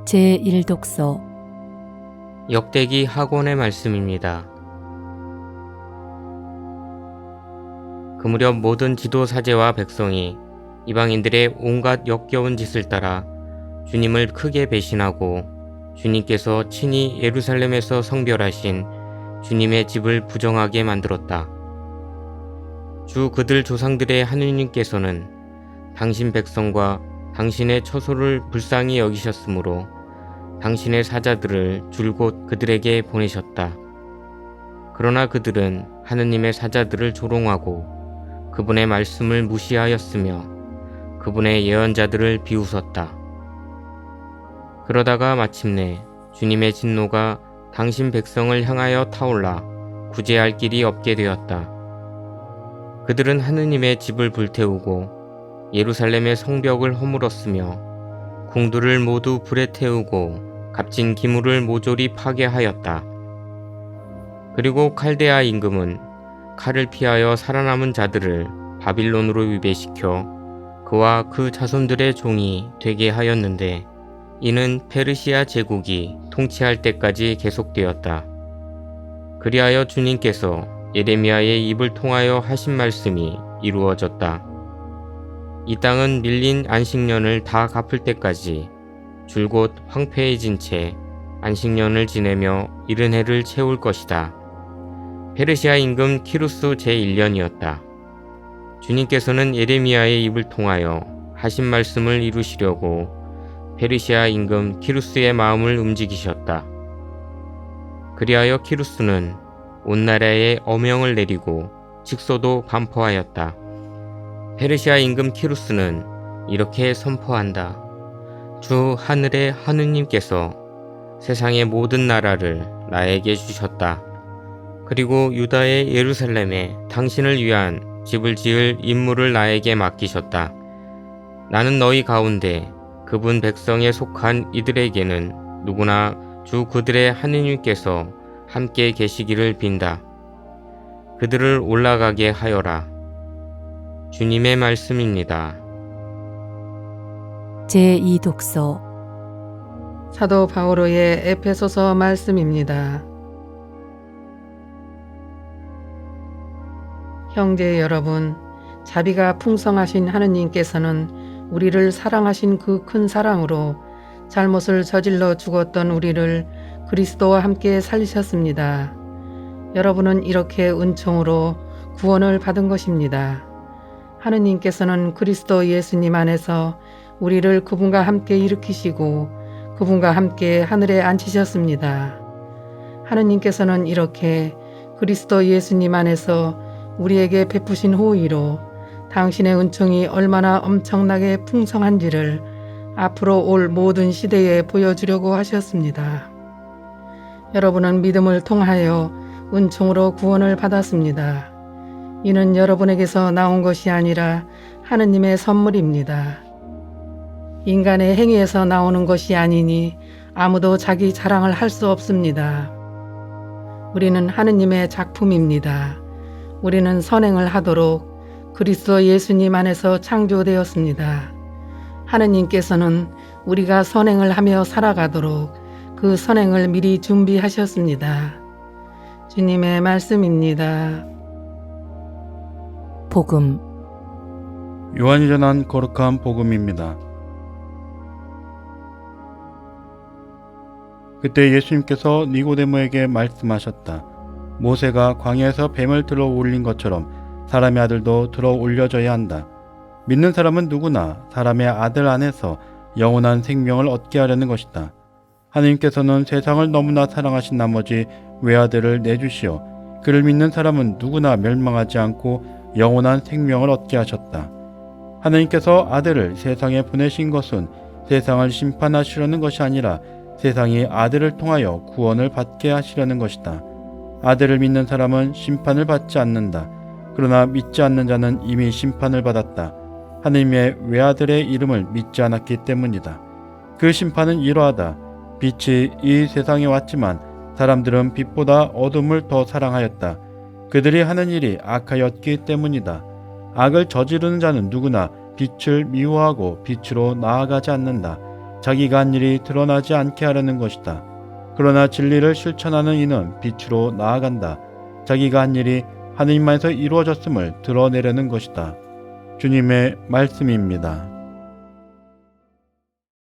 제1독서 역대기 학원의 말씀입니다. 그 무렵 모든 지도 사제와 백성이 이방인들의 온갖 역겨운 짓을 따라 주님을 크게 배신하고 주님께서 친히 예루살렘에서 성별하신 주님의 집을 부정하게 만들었다. 주 그들 조상들의 하느님께서는 당신 백성과 당신의 처소를 불쌍히 여기셨으므로 당신의 사자들을 줄곧 그들에게 보내셨다. 그러나 그들은 하느님의 사자들을 조롱하고 그분의 말씀을 무시하였으며 그분의 예언자들을 비웃었다. 그러다가 마침내 주님의 진노가 당신 백성을 향하여 타올라 구제할 길이 없게 되었다. 그들은 하느님의 집을 불태우고 예루살렘의 성벽을 허물었으며 궁들을 모두 불에 태우고 값진 기물을 모조리 파괴하였다. 그리고 칼데아 임금은 칼을 피하여 살아남은 자들을 바빌론으로 위배시켜 그와 그 자손들의 종이 되게 하였는데 이는 페르시아 제국이 통치할 때까지 계속되었다. 그리하여 주님께서 예레미야의 입을 통하여 하신 말씀이 이루어졌다. 이 땅은 밀린 안식년을 다 갚을 때까지 줄곧 황폐해진 채 안식년을 지내며 70해를 채울 것이다. 페르시아 임금 키루스 제1년이었다. 주님께서는 예레미야의 입을 통하여 하신 말씀을 이루시려고 페르시아 임금 키루스의 마음을 움직이셨다. 그리하여 키루스는 온 나라에 어명을 내리고 직소도 반포하였다. 페르시아 임금 키루스는 이렇게 선포한다. 주 하늘의 하느님께서 세상의 모든 나라를 나에게 주셨다. 그리고 유다의 예루살렘에 당신을 위한 집을 지을 임무를 나에게 맡기셨다. 나는 너희 가운데 그분 백성에 속한 이들에게는 누구나 주 그들의 하느님께서 함께 계시기를 빈다. 그들을 올라가게 하여라. 주님의 말씀입니다. 제2독서 사도 바오로의 에페소서 말씀입니다. 형제 여러분, 자비가 풍성하신 하느님께서는 우리를 사랑하신 그 큰 사랑으로 잘못을 저질러 죽었던 우리를 그리스도와 함께 살리셨습니다. 여러분은 이렇게 은총으로 구원을 받은 것입니다. 하느님께서는 그리스도 예수님 안에서 우리를 그분과 함께 일으키시고 그분과 함께 하늘에 앉히셨습니다. 하느님께서는 이렇게 그리스도 예수님 안에서 우리에게 베푸신 호의로 당신의 은총이 얼마나 엄청나게 풍성한지를 앞으로 올 모든 시대에 보여주려고 하셨습니다. 여러분은 믿음을 통하여 은총으로 구원을 받았습니다. 이는 여러분에게서 나온 것이 아니라 하느님의 선물입니다. 인간의 행위에서 나오는 것이 아니니 아무도 자기 자랑을 할 수 없습니다. 우리는 하느님의 작품입니다. 우리는 선행을 하도록 그리스도 예수님 안에서 창조되었습니다. 하느님께서는 우리가 선행을 하며 살아가도록 그 선행을 미리 준비하셨습니다. 주님의 말씀입니다. 복음 요한이 전한 거룩한 복음입니다. 그때 예수님께서 니고데모에게 말씀하셨다. 모세가 광야에서 뱀을 들어 올린 것처럼 사람의 아들도 들어 올려져야 한다. 믿는 사람은 누구나 사람의 아들 안에서 영원한 생명을 얻게 하려는 것이다. 하느님께서는 세상을 너무나 사랑하신 나머지 외아들을 내주시어 그를 믿는 사람은 누구나 멸망하지 않고 영원한 생명을 얻게 하셨다. 하느님께서 아들을 세상에 보내신 것은 세상을 심판하시려는 것이 아니라 세상이 아들을 통하여 구원을 받게 하시려는 것이다. 아들을 믿는 사람은 심판을 받지 않는다. 그러나 믿지 않는 자는 이미 심판을 받았다. 하느님의 외아들의 이름을 믿지 않았기 때문이다. 그 심판은 이러하다. 빛이 이 세상에 왔지만 사람들은 빛보다 어둠을 더 사랑하였다. 그들이 하는 일이 악하였기 때문이다. 악을 저지르는 자는 누구나 빛을 미워하고 빛으로 나아가지 않는다. 자기가 한 일이 드러나지 않게 하려는 것이다. 그러나 진리를 실천하는 이는 빛으로 나아간다. 자기가 한 일이 하느님 안에서 이루어졌음을 드러내려는 것이다. 주님의 말씀입니다.